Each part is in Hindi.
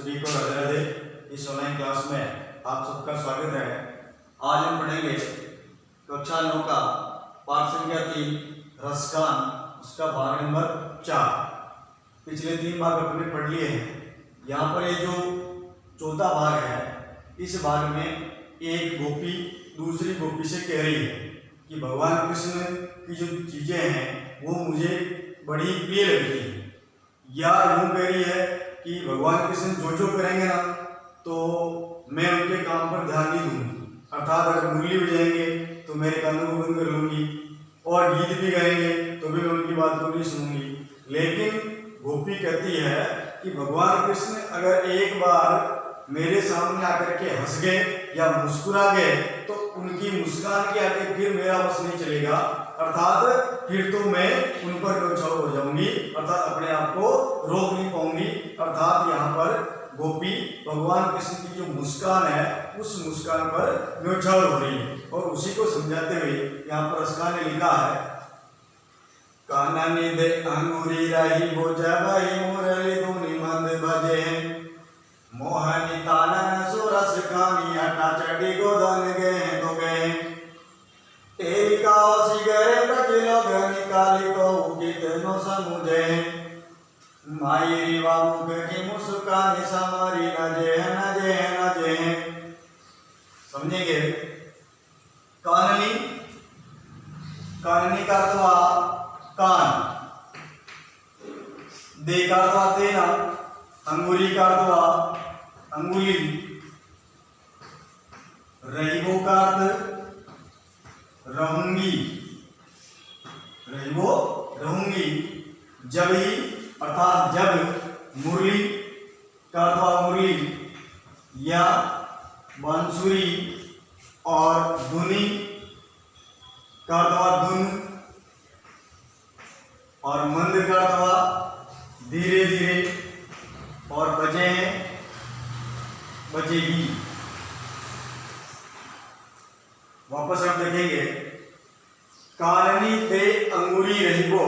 सभी को राधे राधे। इस ऑनलाइन क्लास में आप सबका स्वागत है। आज हम पढ़ेंगे कक्षा 9 का पाठ संख्या 3 रसगान, उसका भाग नंबर 4। पिछले 3 भाग अपने पढ़ लिए हैं। यहाँ पर ये जो चौथा भाग है, इस भाग में एक गोपी दूसरी गोपी से कह रही है कि भगवान कृष्ण की जो चीजें हैं वो मुझे बड़ी प्रिय लगती है, या यूं कह रही है कि भगवान कृष्ण जो जो करेंगे ना तो मैं उनके काम पर ध्यान नहीं दूंगी। अर्थात अगर मुरली बजाएंगे तो मेरे कानों को बंद कर लूंगी, और गीत भी गाएंगे तो भी मैं उनकी बात को नहीं सुनूंगी। लेकिन गोपी कहती है कि भगवान कृष्ण अगर एक बार मेरे सामने आकर के हंस गए या मुस्कुरा गए तो उनकी मुस्कान के आगे फिर मेरा बस नहीं चलेगा, अर्थात फिर तो मैं उन पर न्यौछावर हो जाऊंगी, अर्थात अपने आप को रोक नहीं पाऊंगी। अर्थात यहाँ पर गोपी भगवान कृष्ण की जो मुस्कान है उस मुस्कान पर न्यौछावर हो रही है, और उसी को समझाते हुए यहाँ पर रसगान ने लिखा है, काननी दे अंगूरी रही बोझा भाई मुरली धुनी मंद बजे हैं, मोहनी तानन सुरस खानी अटा चढ़ी गोदन गए तो गए, तेरी काओ सिगरे बजलो निकाली को कितनो समुझे, माई रिवा मुख की मुस्कान समारी नजे नजे नजे। समझेंगे? काननी, काननी का अर्थवा कान, दे का अर्थवा देना, अंगुली का अर्थवा अंगुली, रहीबो का अर्थ रहूंगी, रहीबो रहूंगी, जब ही अर्थात जब, मुरली का अर्थवा मुरली या बांसुरी, और धुनी का अर्थवा धुन, और मंद का अर्थवा धीरे धीरे, और बजे बजेगी। वापस हम देखेंगे, काननी दे अंगूरी रहीबो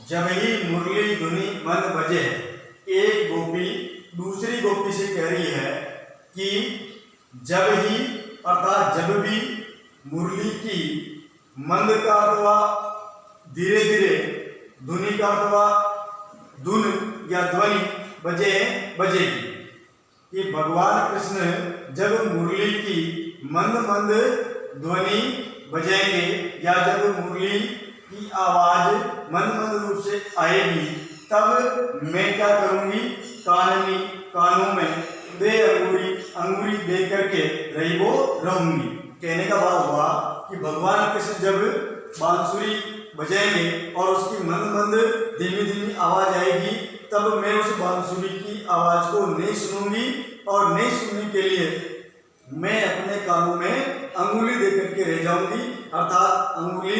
जब ही मुरली धुनी मंद बजे। एक गोपी दूसरी गोपी से कह रही है कि जब ही अर्थात जब भी मुरली की मंद का अथवा धीरे धीरे, धुनी का अथवा धुन या ध्वनि बजे बजेगी, कि भगवान कृष्ण जब मुरली की मंद मंद ध्वनि बजाएंगे या जब मुरली की आवाज मंद मंद रूप से आएगी, तब मैं क्या करूंगी, काननी कानों में, दे अंगूरी अंगूरी दे करके रहीबो रहूंगी। कहने का भाव हुआ कि भगवान कृष्ण जब बांसुरी बजाएंगे और उसकी मंद मंद धीमी धीमी आवाज आएगी, तब मैं उस बांसुरी की आवाज को नहीं सुनूंगी, और नहीं सुनने के लिए मैं अपने कानों में अंगुली दे करके रह जाऊंगी, अर्थात अंगुली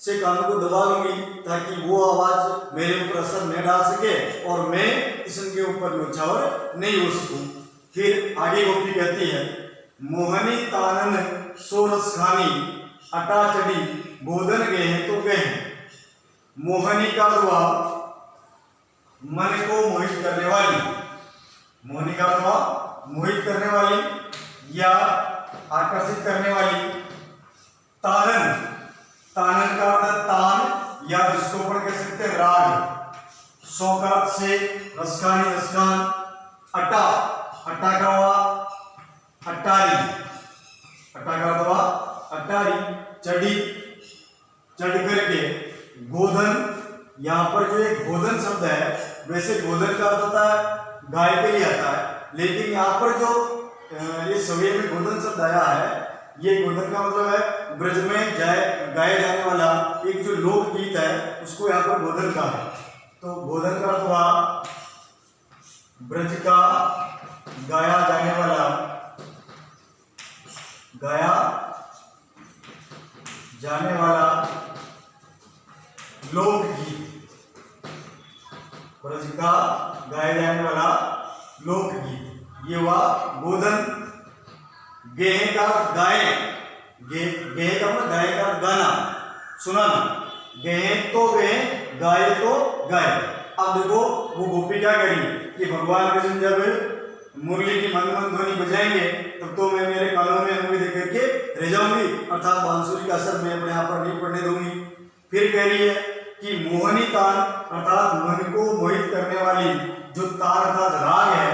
से कानों को दबा लूंगी ताकि वो आवाज मेरे ऊपर असर न डाल सके और मैं कृष्ण के ऊपर न्यौछावर नहीं हो सकूं। फिर आगे गोपी कहती है, मोहनी तानन सोरस खानी अटा चढ़ी गोदन गए हैं तो गए। मोहनी का हुआ मन को मोहित करने वाली, मोहनी का हुआ मोहित करने वाली या आकर्षित करने वाली। तानन, तानन का अर्थ तान, या जिसको अपन कह सकते हैं राग। सौकात से रसखानी रसखान। अटा, अटा का हुआ अटारी, अटा का हुआ अटारी, चढ़ी चढ़ करके। गोधन, यहाँ पर जो एक गोधन शब्द है, वैसे गोधन का अर्थ होता है गाय के लिए आता है, लेकिन यहाँ पर जो ये सवे में गोधन शब्द आया है, ये गोधन का मतलब है ब्रज में गाया जाने वाला एक जो लोकगीत है उसको यहाँ पर गोधन का है। तो गोधन का अर्थ हुआ ब्रज का गाया जाने वाला, गाया जाने वाला लोकगीत, ब्रज का गाया जाने वाला लोकगीत, ये हुआ गोधन। गेह का गाय, गेह का मतलब गाय का गाना, सुनाना। गेह तो गेह, गाय तो गाय। अब देखो वो गोपी क्या करी कि भगवान कृष्ण जब मुरली की मनमन ध्वनि बजाएंगे तब तो मैं मेरे कानों में अंगुली दे करके रह जाऊंगी, अर्थात बांसुरी का असर मैं अपने आप पर नहीं पड़ने दूंगी। फिर कह रही है कि मोहनी तान अर्थात मन को मोहित करने वाली जो तान अर्थात राग है,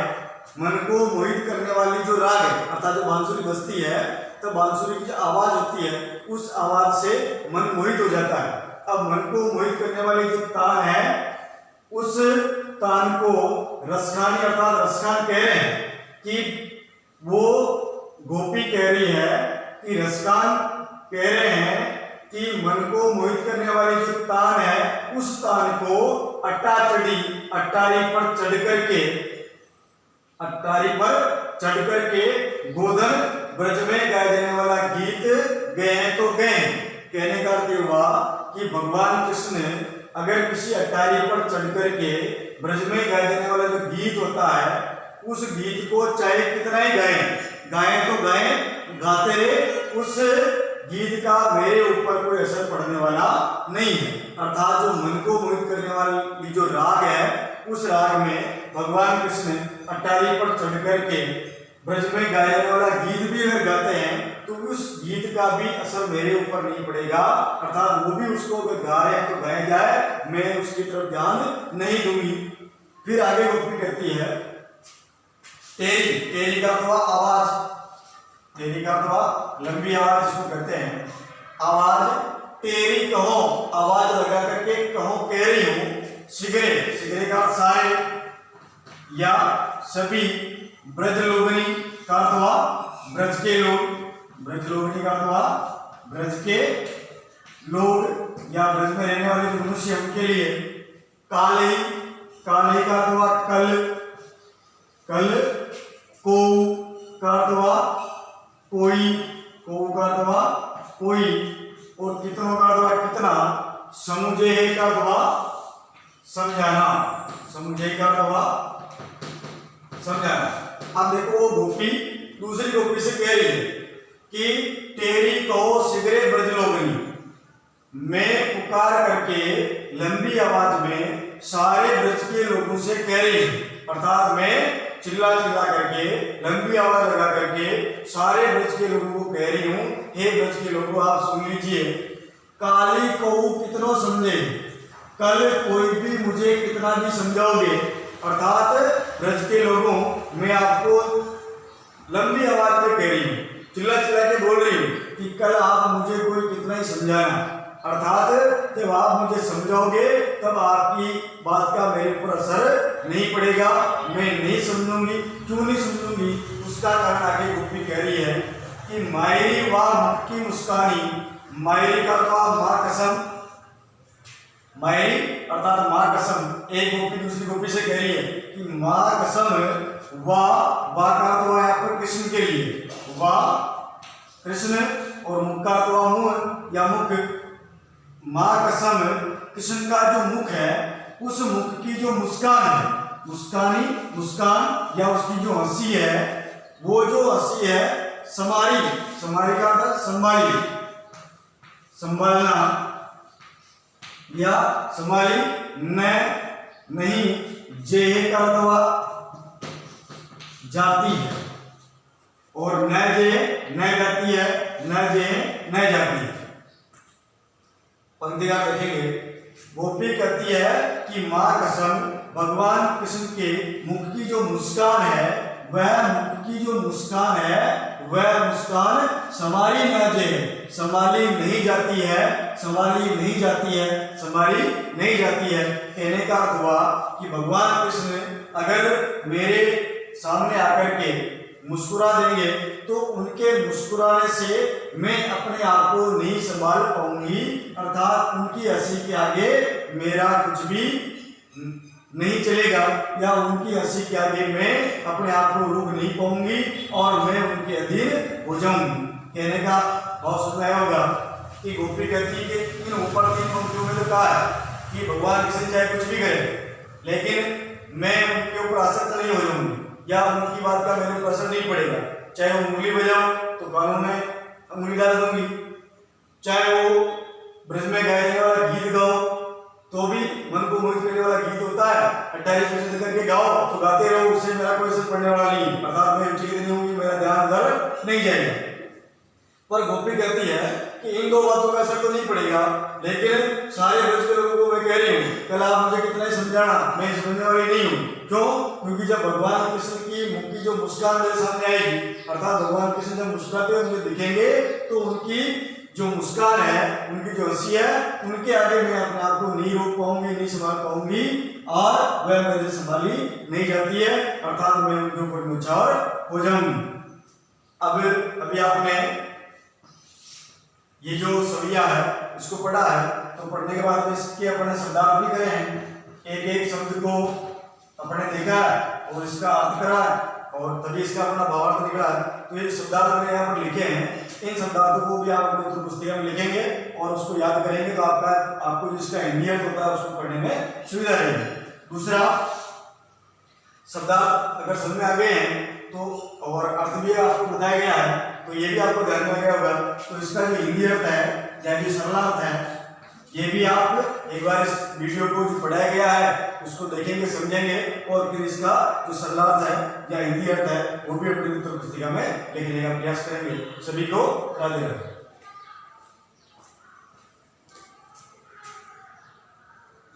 मन को मोहित करने वाली जो राग है अर्थात जो बांसुरी बजती है तो बांसुरी की जो आवाज होती है उस आवाज से मन मोहित हो जाता है। अब मन को मोहित करने वाली जो तान है उस तान को रसखानी अर्थात रसखान कह रहे हैं कि वो गोपी कह रही है कि रसखान कह रहे हैं कि मन को मोहित करने वाली जो तान है उस तान को अट्टारी पर चढ़ करके गोधन ब्रज में गाए जाने वाला गीत गए हैं तो गए। कहने का अर्थ हुआ कि भगवान कृष्ण अगर किसी अट्टारी पर चढ़ करके ब्रज में गाए जाने वाला जो गीत होता है उस गीत को चाहे कितना ही गाएं तो गाते रहे, उस गीत का मेरे ऊपर कोई असर पड़ने वाला नहीं है। अर्थात जो मन को मोहित करने वाली जो राग है उस राग में भगवान कृष्ण अट्टारी पर चढ़ करके ब्रज में गाए जाने वाला गीत भी अगर गाते हैं तो उस गीत का भी असर मेरे ऊपर नहीं पड़ेगा, अर्थात वो भी उसको अगर गा रहे हैं तो गाया जाए, मैं उसकी तरफ ध्यान नहीं दूंगी। फिर आगे गोपी कहती है तेरी का तो आवाज, तेरी का तो लंबी आवाज जिसको कहते हैं, आवाज तेरी कहो, आवाज लगा करके कहो कह रही हूं, शिगरे का सारे या सभी, ब्रज लोगनी का अथवा ब्रज के लोग, ब्रज लोगनी का अथवा ब्रज के लोग या ब्रज में रहने वाले जो मनुष्य उनके लिए, काले का अथवा कल को का अथवा कोई, को का अथवा कोई, और कितनों का अथवा कितना, समुझे का अथवा समझाना, समुझे का अथवा समझाना। अब देखो वो गोपी दूसरी गोपी से कह रही है कि तेरी कहो शिगरे ब्रज लोगनी, मैं पुकार करके लंबी आवाज में सारे ब्रज के लोगों से कह रही हूं, अर्थात मैं चिल्ला करके लंबी आवाज लगा करके सारे ब्रज के लोगों को कह रही हूं, हे ब्रज के लोगों आप सुन लीजिए, काली कहू कितनों समझे, कल कोई भी मुझे कितना भी समझाओगे, अर्थात ब्रज के लोगों मैं आपको लंबी आवाज में कह रही हूं, चिल्ला के बोल रही हूं कि कल आप मुझे कोई कितना ही समझाना, अर्थात जब आप मुझे समझाओगे तब आपकी बात का मेरे ऊपर असर नहीं पड़ेगा, मैं नहीं समझूंगी। क्यों नहीं समझूंगी उसका कारण आगे गोपी कह रही है कि मायरी वाह मुख की मुस्कानी, मायरी का मां कसम, मायरी अर्थात मां कसम, एक गोपी दूसरी गोपी से कह रही है कि मां कसम वाह का तो यहाँ पर कृष्ण के लिए, वाह कृष्ण और मुख का तो मुंह या मुख, मां कसम कृष्ण का जो मुख है उस मुख की जो मुस्कान है, मुस्कान या उसकी जो हंसी है, वो जो हंसी है समारी का अर्थ संभाली, संभालना या संभाली नहीं, जे का अर्थ जाती है और न जे न जाती है, न जे न जाती है। पंक्ति आप देखेंगे गोपी कहती है कि मां कसम भगवान कृष्ण के मुख की जो मुस्कान है वह मुस्कान संभाली न जे, संभाली नहीं जाती है। कहने का अर्थ हुआ कि भगवान कृष्ण अगर मेरे सामने आकर के मुस्कुरा देंगे तो उनके मुस्कुराने से मैं अपने आप को नहीं संभाल पाऊंगी, अर्थात उनकी हंसी के आगे मेरा कुछ भी नहीं चलेगा, या उनकी हंसी के आगे मैं अपने आप को रोक नहीं पाऊंगी और मैं उनके अधीन हो जाऊंगी। कहने का भाव सुनाया होगा कि गोपी कहती है कि इन ऊपर 3 पंक्तियों में तो कहा है कि भगवान कृष्ण चाहे कुछ भी करे लेकिन मैं उनके ऊपर आसक्त नहीं हो जाऊंगी या उनकी बात का मेरे ऊपर असर नहीं पड़ेगा, चाहे वो उंगली बजाओ तो कानों में उंगली डाल दूंगी, चाहे वो ब्रज में गाए जाने वाला गीत गाओ तो भी मन को मोहित करने वाला गीत होता है, 28% करके गाओ तो गाते रहो, विषय मेरा कोई से पढ़ने वाला नहीं, अर्थात मैं उचित नहीं हूँ, मेरा ध्यान उधर नहीं जाएगा। पर गोपी कहती है कि इन दो बातों का असर तो नहीं पड़ेगा, लेकिन सारे ब्रज के लोगों को मैं कह रही हूँ, कल आप मुझे कितना ही समझाना, मैं समझने वाली नहीं हूँ। क्यों? क्योंकि जब भगवान कृष्ण की मुख की जो मुस्कान मेरे सामने आएगी, अर्थात भगवान कृष्ण जब मुस्कुराते हुए मुझे दिखेंगे, तो उनकी जो मुस्कान है, उनकी जो हंसी है, उनके आगे मैं अपने आप को नहीं रोक पाऊंगी, नहीं संभाल पाऊंगी, और वह मेरे से संभाली नहीं जाती है, अर्थात मैं उनके ऊपर न्यौछावर हो जाऊंगी। अब अभी आपने ये जो सविया है इसको पढ़ा है, तो पढ़ने के बाद इसके अपने शब्दार्थ भी करे हैं, एक एक शब्द को अपने देखा है और इसका अर्थ करा है, और तभी इसका अपना भावार्थ निकला है। तो ये शब्दार्थ मैंने यहाँ पर लिखे हैं, इन शब्दार्थों को भी आप अपने उत्तर पुस्तिका में लिखेंगे और उसको याद करेंगे, तो आपको जिसका हिंदी अर्थ होता है उसको पढ़ने में सुविधा रहेगी। दूसरा, शब्दार्थ अगर समझ में आ गए हैं तो, और अर्थ भी आपको बताया गया है, तो ये भी आपको ध्यान में आ गया होगा। तो इसका जो हिंदी अर्थ है या जो सरलार्थ है, ये भी आप एक बार इस वीडियो को जो पढ़ाया गया है उसको देखेंगे, समझेंगे, और फिर इसका जो सरलार्थ है या हिंदी अर्थ है वो भी अपनी उत्तर पुस्तिका में लिखने का प्रयास करेंगे। सभी को राधे राधे।